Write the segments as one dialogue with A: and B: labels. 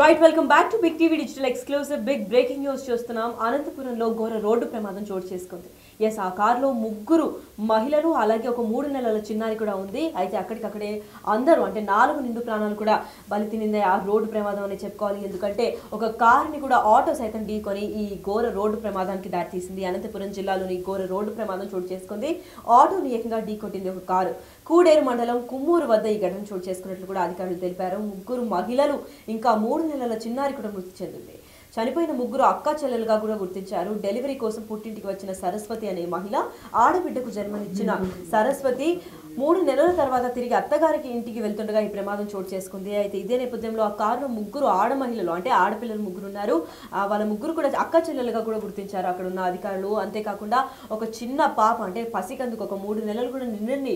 A: Right welcome back to big TV digital exclusive big breaking news చూస్తున్నాం. అనంతపురంలో ఘోర road ప్రమాదం చోటు చేసుకుంది. ఎస్, ఆ కారులో ముగ్గురు మహిళలు అలాగే ఒక 3 నెలల చిన్నారి కూడా ఉంది. అయితే అక్కడికక్కడే అందరూ అంటే 4 నిండు ప్రాణాలు కూడా బలి తినిందే ఆ రోడ్డు ప్రమాదం అని చెప్పుకోవాలి. ఎందుకంటే ఒక కారుని కూడా ఆటో సైతం ఢీకొని ఈ ఘోర రోడ్డు ప్రమాదానికి దారితీసింది. అనంతపురం జిల్లాలోని ఘోర రోడ్డు ప్రమాదం చోటు చేసుకుంది. ఆటోని ఏకంగా ఢీకొట్టింది ఒక కారు. కూడేరు మండలం కుమ్మూరు వద్ద ఈ ఘటన చోటు చేసుకున్నట్లు కూడా అధికారులు తెలిపారు. ముగ్గురు మహిళలు ఇంకా 3 నెలల చిన్నారి కూడా మృతి చెందింది. చనిపోయిన ముగ్గురు అక్కా చెల్లెలుగా కూడా గుర్తించారు. డెలివరీ కోసం పుట్టింటికి వచ్చిన సరస్వతి అనే మహిళ, ఆడబిడ్డకు జన్మనిచ్చిన సరస్వతి 3 నెలల తర్వాత తిరిగి అత్తగారికి ఇంటికి వెళ్తుండగా ఈ ప్రమాదం చోటు చేసుకుంది. అయితే ఇదే నేపథ్యంలో ఆ కారులో ముగ్గురు ఆడ మహిళలు అంటే ఆడపిల్లలు ముగ్గురు ఉన్నారు. వాళ్ళ ముగ్గురు కూడా అక్క చెల్లెలుగా కూడా గుర్తించారు అక్కడ ఉన్న అధికారులు. అంతేకాకుండా ఒక చిన్న పాప అంటే పసికందుకు ఒక 3 నెలలు కూడా నిండండి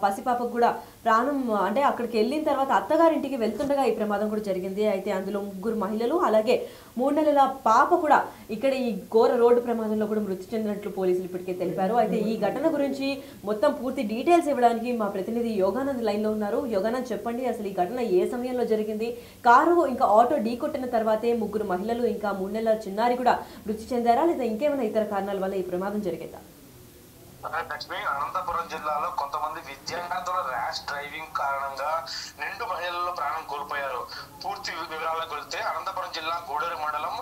A: పసిపాపకు కూడా ప్రాణం అంటే అక్కడికి వెళ్ళిన తర్వాత అత్తగారింటికి వెళ్తుండగా ఈ ప్రమాదం కూడా జరిగింది. అయితే అందులో ముగ్గురు మహిళలు అలాగే 3 నెలల పాప కూడా ఇక్కడ ఈ ఘోర రోడ్డు ప్రమాదంలో కూడా మృతి చెందినట్లు పోలీసులు ఇప్పటికే తెలిపారు. అయితే ఈ ఘటన గురించి మొత్తం పూర్తి డీటెయిల్స్ ఇవ్వడానికి మా ప్రతినిధి యోగానంద్ లైన్ లో ఉన్నారు. యోగానంద్, చెప్పండి, అసలు ఈ ఘటన ఏ సమయంలో జరిగింది? కారు ఇంకా ఆటో ఢీకొట్టిన తర్వాతే ముగ్గురు మహిళలు ఇంకా 3 నెలల చిన్నారి కూడా మృతి చెందారా, లేదా ఇంకేమైనా ఇతర కారణాల వల్ల ఈ ప్రమాదం జరిగిందా?
B: లక్ష్మి, అనంతపురం జిల్లాలో కొంతమంది విద్యార్థుల ర్యాష్ డ్రైవింగ్ కారణంగా 2 మహిళలు ప్రాణం కోల్పోయారు. పూర్తి వివరాలకు వెళ్తే అనంతపురం జిల్లా గూడూరు మండలం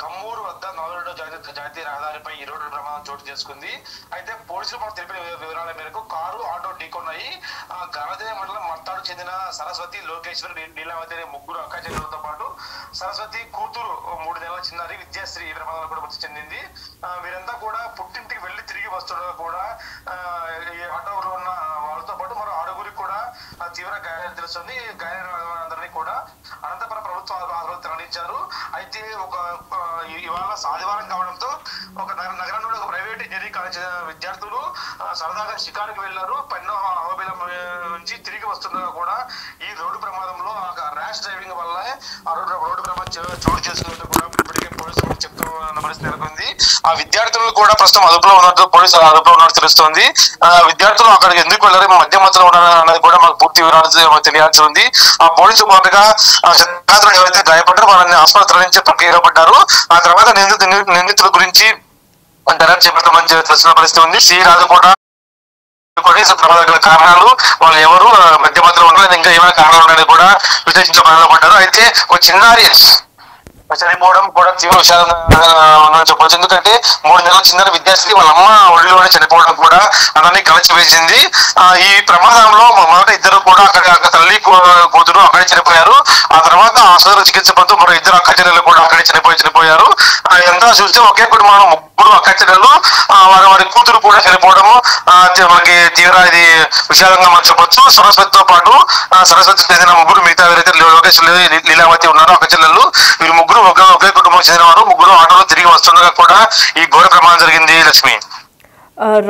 B: కమ్మూరు వద్ద 4వ జాతీయ రహదారిపై ఈ రోడ్డు ప్రమాదం చోటు చేసుకుంది. అయితే పోలీసులు మనకు తెలిపిన వివరాల మేరకు కారు ఆటో ఢీకొన్నాయి. గణదేవ మండలం మర్తాడు చెందిన సరస్వతి, లోకేశ్వరి, నీలావతి అనే ముగ్గురు అక్క చెల్లెలతో పాటు సరస్వతి కూతురు 3 నెలల చిన్నారి విద్యాశ్రీ ఈ ప్రమాదంలో కూడా మృతి చెందింది. వీరంతా కూడా పుట్టింటికి వెళ్లి తిరిగి వస్తుండగా కూడా ఈ ఆటోలో ఉన్న వాళ్ళతో పాటు మరో 6గురికి కూడా తీవ్ర గాయాలు తెలుస్తుంది. గాయాలందరినీ కూడా అనంతపురం ప్రభుత్వ ఆసుపత్రికి తరలించారు. అయితే ఇవాళ ఆదివారం కావడంతో ఒక నగరంలో ఒక ప్రైవేట్ ఇంజనీరింగ్ కాలేజ్ విద్యార్థులు సరదాగా షికారుకి వెళ్లారు. పెన్నో అహోబిలం నుంచి తిరిగి వస్తుండగా కూడా ఈ రోడ్డు ప్రమాదంలో ర్యాష్ డ్రైవింగ్ వల్ల ఆ రోడ్డు ప్రమాదం చోటు చేసుకున్నట్టు కూడా ఇప్పటికే పోలీసులు చెప్తున్న పరిస్థితి నెలకొంది. ఆ విద్యార్థులు కూడా ప్రస్తుతం అదుపులో ఉన్నట్టు పోలీసులు అదుపులో ఉన్నట్టు తెలుస్తోంది. విద్యార్థులు అక్కడికి ఎందుకు వెళ్ళారు, మధ్య మధ్యలో ఉన్నారు అన్నది కూడా మాకు పూర్తి వివరాలు తెలియాల్సి ఉంది. ఆ పోలీసులు మొదటగా ఎవరైతే గాయపడ్డారో వాళ్ళని ఆసుపత్రి తరలించే ప్రక్రియలో పడ్డారు. ఆ తర్వాత నిందితుల గురించి దర్యాప్తు చేపట్టమని తెలిసిన పరిస్థితి ఉంది. సి రాజు కూడా ప్రమాదకర కారణాలు, వాళ్ళు ఎవరు, మధ్య మధ్యలో ఉన్నారు, ఇంకా ఏమైనా కారణాలు ఉన్నాయని కూడా విశ్లేషించే పనిలో పడ్డారు. అయితే ఒక చిన్నారి చనిపోవడం కూడా తీవ్ర విషాదంగా చెప్పవచ్చు. ఎందుకంటే 3 నెలల చిన్న విద్యార్థి వాళ్ళ అమ్మ ఒడిలోనే చనిపోవడం కూడా అందరినీ కలిసివేసింది. ఈ ప్రమాదంలో మొదట ఇద్దరు కూడా అక్కడ తల్లి కూతురు అక్కడే చనిపోయారు. ఆ తర్వాత ఆసుపత్రి చికిత్స పొందుతూ మరో 2 అక్క చెల్లెలు కూడా అక్కడే చనిపోయారు. ఎంత చూస్తే ఒకే కుటుంబంలో 3 అక్క చెల్లెలు వారి కూతురు కూడా చనిపోవడము మనకి తీవ్ర ఇది విషాదంగా మనం చెప్పొచ్చు. సరస్వతితో పాటు సరస్వతి చెందిన ముగ్గురు, మిగతా ఎవరైతే లోకేష్, లీలావతి ఉన్నారో అక్క చెల్లెలు, వీరు ముగ్గురు ఒకే కుటుంబం చెందిన వారు. ముగ్గురు ఆటోలో తిరిగి వస్తుండగా కూడా ఈ ఘోర ప్రమాదం జరిగింది. లక్ష్మి,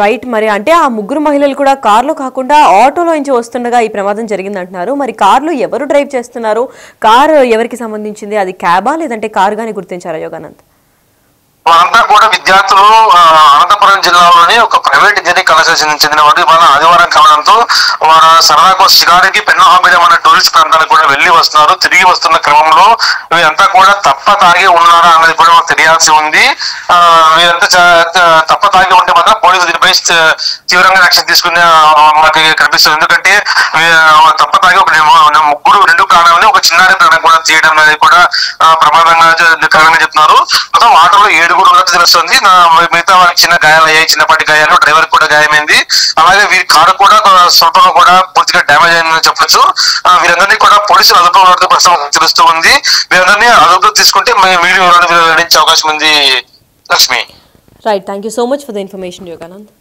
A: రైట్, మరి అంటే ఆ ముగ్గురు మహిళలు కూడా కార్లో కాకుండా ఆటోలో నుంచి వస్తుండగా ఈ ప్రమాదం జరిగింది అంటున్నారు. మరి కార్లో ఎవరు డ్రైవ్ చేస్తున్నారు? కారు ఎవరికి సంబంధించింది? అది క్యాబా లేదంటే కారు గాని గుర్తించారా యోగానంద్?
B: వాళ్ళంతా కూడా విద్యార్థులు అనంతపురం జిల్లాలోని ఒక ప్రైవేట్ ఇంజనీరింగ్ కళాశాల చెందిన వారు. ఇవాళ ఆదివారం కావడంతో వారు సరదాకు షికారికి పెన్నహాబిలం అనే టూరిస్ట్ ప్రాంతానికి కూడా వెళ్లి వస్తున్నారు. తిరిగి వస్తున్న క్రమంలో వీరంతా కూడా తప్ప తాగి ఉన్నారా అన్నది కూడా మాకు తెలియాల్సి ఉంది. వీరంతా తప్ప తాగి ఉంటే మాత్రం పోలీసులు దీనిపై తీవ్రంగా యాక్షన్ తీసుకునే మనకి కనిపిస్తుంది. ఎందుకంటే తప్ప తాగి ఒక ముగ్గురు 2 ప్రాణాలని, ఒక చిన్నారి ప్రాణం కూడా తీయడం అనేది కూడా ప్రమాదంగా కారణంగా చెప్తున్నారు. మొత్తం ఆటోలో 7 ఉన్నట్టు తెలుస్తుంది. మిగతా వారికి చిన్న గాయాలు అయ్యాయి, చిన్నపాటి గాయాలు, డ్రైవర్ కూడా గాయమైంది. అలాగే వీరి కారు కూడా స్వల్పంగా కూడా పూర్తిగా డ్యామేజ్ అయిందని చెప్పొచ్చు. వీరందరినీ కూడా పోలీసులు అదుపులో ఉన్నట్టు ప్రస్తుతం తెలుస్తూ ఉంది. వీరందరినీ అదుపులో తీసుకుంటే మీడియా వెల్లడించే అవకాశం ఉంది. Lakshmi,
A: right, thank you so much for the information Yoganand.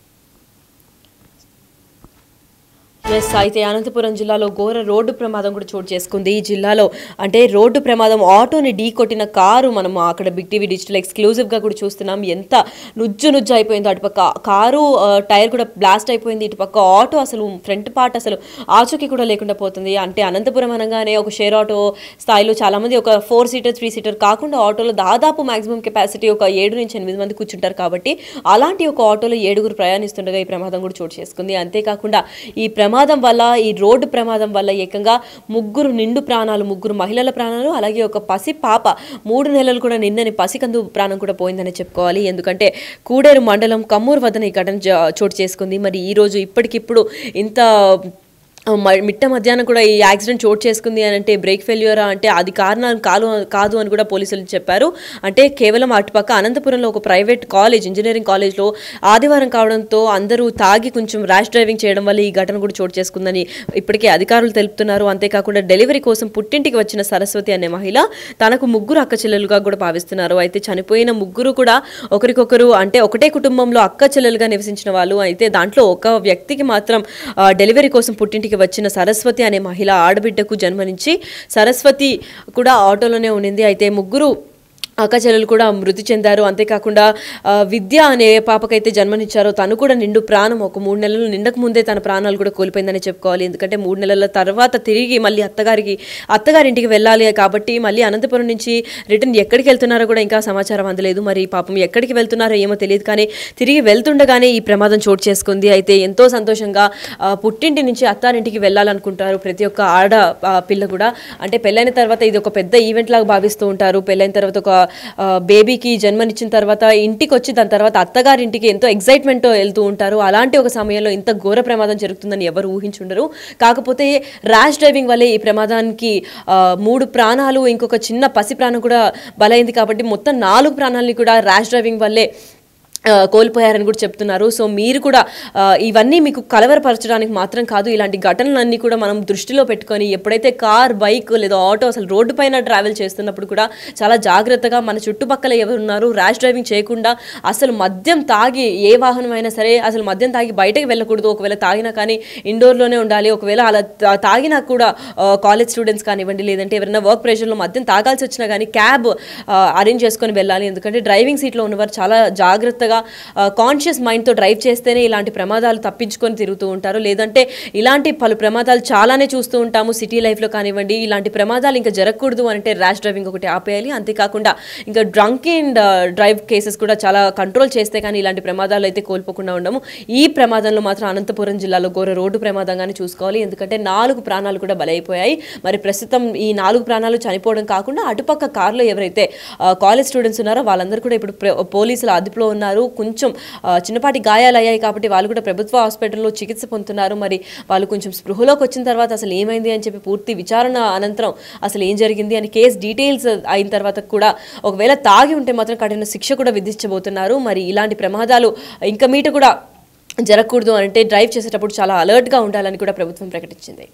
A: Yes, అయితే అనంతపురం జిల్లాలో ఘోర రోడ్డు ప్రమాదం కూడా చోటు చేసుకుంది. ఈ జిల్లాలో అంటే రోడ్డు ప్రమాదం ఆటోని ఢీ కొట్టిన కారు మనం అక్కడ బిగ్ టీవీ డిజిటల్ ఎక్స్క్లూజివ్గా కూడా చూస్తున్నాం. ఎంత నుజ్జు అయిపోయిందో, అటుపక్క కారు టైర్ కూడా బ్లాస్ట్ అయిపోయింది, ఇటుపక్క ఆటో అసలు ఫ్రంట్ పార్ట్ అసలు ఆచూకీ కూడా లేకుండా పోతుంది. అంటే అనంతపురం అనగానే ఒక షేర్ ఆటో స్థాయిలో చాలామంది ఒక 4 సీటర్ 3 సీటర్ కాకుండా ఆటోలో దాదాపు మాక్సిమం కెపాసిటీ ఒక 7 నుంచి 8 మంది కూర్చుంటారు. కాబట్టి అలాంటి ఒక ఆటోలో 7గురు ప్రయాణిస్తుండగా ఈ ప్రమాదం కూడా చోటు చేసుకుంది. అంతేకాకుండా ఈ ప్రమాదం వల్ల, ఈ రోడ్డు ప్రమాదం వల్ల ఏకంగా ముగ్గురు నిండు ప్రాణాలు, ముగ్గురు మహిళల ప్రాణాలు, అలాగే ఒక పసి పాప 3 నెలలు కూడా నిన్నని పసికందు ప్రాణం కూడా పోయిందని చెప్పుకోవాలి. ఎందుకంటే కూడేరు మండలం కమ్మూరు వద్దన ఈ ఘటన చోటు చేసుకుంది. మరి ఈ రోజు ఇప్పటికిప్పుడు ఇంత మిట్ట మధ్యాహ్నం కూడా ఈ యాక్సిడెంట్ చోటు చేసుకుంది అని అంటే బ్రేక్ ఫెయిల్యూరా అంటే అది కారణం కాదు అని కూడా పోలీసులు చెప్పారు. అంటే కేవలం అటుపక్క అనంతపురంలో ఒక ప్రైవేట్ కాలేజ్, ఇంజనీరింగ్ కాలేజ్లో ఆదివారం కావడంతో అందరూ తాగి కొంచెం ర్యాష్ డ్రైవింగ్ చేయడం వల్ల ఈ ఘటన కూడా చోటు చేసుకుందని ఇప్పటికే అధికారులు తెలుపుతున్నారు. అంతేకాకుండా డెలివరీ కోసం పుట్టింటికి వచ్చిన సరస్వతి అనే మహిళ తనకు ముగ్గురు అక్క చెల్లెలుగా కూడా భావిస్తున్నారు. అయితే చనిపోయిన ముగ్గురు కూడా ఒకరికొకరు అంటే ఒకటే కుటుంబంలో అక్క చెల్లెలుగా నివసించిన వాళ్ళు. అయితే దాంట్లో ఒక వ్యక్తికి మాత్రం డెలివరీ కోసం పుట్టింటికి వచ్చిన సరస్వతి అనే మహిళ ఆడబిడ్డకు జన్మనిచ్చి సరస్వతి కూడా ఆటోలోనే ఉండింది. అయితే ముగ్గురు అక్క చెల్లెలు కూడా మృతి చెందారు. అంతేకాకుండా విద్య అనే పాపకైతే జన్మనిచ్చారో తను కూడా నిండు ప్రాణం ఒక 3 నెలలు నిండక ముందే తన ప్రాణాలు కూడా కోల్పోయిందని చెప్పుకోవాలి. ఎందుకంటే 3 నెలల తర్వాత తిరిగి మళ్ళీ అత్తగారింటికి వెళ్ళాలి కాబట్టి మళ్ళీ అనంతపురం నుంచి రిటర్న్ ఎక్కడికి వెళ్తున్నారో కూడా ఇంకా సమాచారం అందలేదు. మరి పాపం ఎక్కడికి వెళ్తున్నారో ఏమో తెలియదు, కానీ తిరిగి వెళ్తుండగానే ఈ ప్రమాదం చోటు చేసుకుంది. అయితే ఎంతో సంతోషంగా పుట్టింటి నుంచి అత్తారింటికి వెళ్ళాలనుకుంటారు ప్రతి ఒక్క పిల్ల కూడా. అంటే పెళ్ళైన తర్వాత ఇది ఒక పెద్ద ఈవెంట్ లాగా భావిస్తూ ఉంటారు. పెళ్ళైన తర్వాత ఒక బేబీకి జన్మనిచ్చిన తర్వాత ఇంటికి వచ్చి దాని తర్వాత అత్తగారింటికి ఎంతో ఎక్సైట్మెంట్తో వెళ్తూ ఉంటారు. అలాంటి ఒక సమయంలో ఇంత ఘోర ప్రమాదం జరుగుతుందని ఎవరు ఊహించుండరు. కాకపోతే ర్యాష్ డ్రైవింగ్ వల్లే ఈ ప్రమాదానికి 3 ప్రాణాలు, ఇంకొక చిన్న పసి ప్రాణం కూడా బలైంది. కాబట్టి మొత్తం 4 ప్రాణాలని కూడా ర్యాష్ డ్రైవింగ్ వల్లే కోల్పోయారని కూడా చెప్తున్నారు. సో మీరు కూడా ఇవన్నీ మీకు కలవరపరచడానికి మాత్రం కాదు, ఇలాంటి ఘటనలన్నీ కూడా మనం దృష్టిలో పెట్టుకొని ఎప్పుడైతే కార్, బైక్ లేదా ఆటో అసలు రోడ్డు పైన ట్రావెల్ చేస్తున్నప్పుడు కూడా చాలా జాగ్రత్తగా మన చుట్టుపక్కల ఎవరున్నారు ర్యాష్ డ్రైవింగ్ చేయకుండా, అసలు మద్యం తాగి ఏ వాహనం అయినా సరే అసలు మద్యం తాగి బయటకు వెళ్ళకూడదు. ఒకవేళ తాగినా కానీ ఇండోర్లోనే ఉండాలి. ఒకవేళ అలా తాగినా కూడా కాలేజ్ స్టూడెంట్స్ కానివ్వండి, లేదంటే ఎవరైనా వర్క్ ప్రెషర్లో మద్యం తాగాల్సి వచ్చినా కానీ క్యాబ్ అరేంజ్ చేసుకొని వెళ్ళాలి. ఎందుకంటే డ్రైవింగ్ సీట్లో ఉన్నవారు చాలా జాగ్రత్తగా కాన్షియస్ మైండ్తో డ్రైవ్ చేస్తేనే ఇలాంటి ప్రమాదాలు తప్పించుకొని తిరుగుతూ ఉంటారు. లేదంటే ఇలాంటి పలు ప్రమాదాలు చాలానే చూస్తూ ఉంటాము సిటీ లైఫ్లో కానివ్వండి. ఇలాంటి ప్రమాదాలు ఇంకా జరగకూడదు అంటే ర్యాష్ డ్రైవింగ్ ఒకటి ఆపేయాలి. అంతేకాకుండా ఇంకా డ్రంక్ అండ్ డ్రైవ్ కేసెస్ కూడా చాలా కంట్రోల్ చేస్తే కానీ ఇలాంటి ప్రమాదాలు అయితే కోల్పోకుండా ఉండము. ఈ ప్రమాదంలో మాత్రం అనంతపురం జిల్లాలో ఘోర రోడ్డు ప్రమాదంగానే చూసుకోవాలి. ఎందుకంటే 4 ప్రాణాలు కూడా బలైపోయాయి. మరి ప్రస్తుతం ఈ 4 ప్రాణాలు చనిపోవడం కాకుండా అటుపక్క కార్లో ఎవరైతే కాలేజ్ స్టూడెంట్స్ ఉన్నారో వాళ్ళందరూ కూడా ఇప్పుడు పోలీసుల అదుపులో ఉన్నారు. కొంచెం చిన్నపాటి గాయాలు అయ్యాయి కాబట్టి వాళ్ళు కూడా ప్రభుత్వ హాస్పిటల్లో చికిత్స పొందుతున్నారు. మరి వాళ్ళు కొంచెం స్పృహలోకి వచ్చిన తర్వాత అసలు ఏమైంది అని చెప్పి పూర్తి విచారణ అనంతరం అసలు ఏం జరిగింది అని కేసు డీటెయిల్స్ అయిన తర్వాత కూడా ఒకవేళ తాగి ఉంటే మాత్రం కఠిన శిక్ష కూడా విధించబోతున్నారు. మరి ఇలాంటి ప్రమాదాలు ఇంకా మీట కూడా జరగకూడదు అంటే డ్రైవ్ చేసేటప్పుడు చాలా అలర్ట్గా ఉండాలని కూడా ప్రభుత్వం ప్రకటించింది.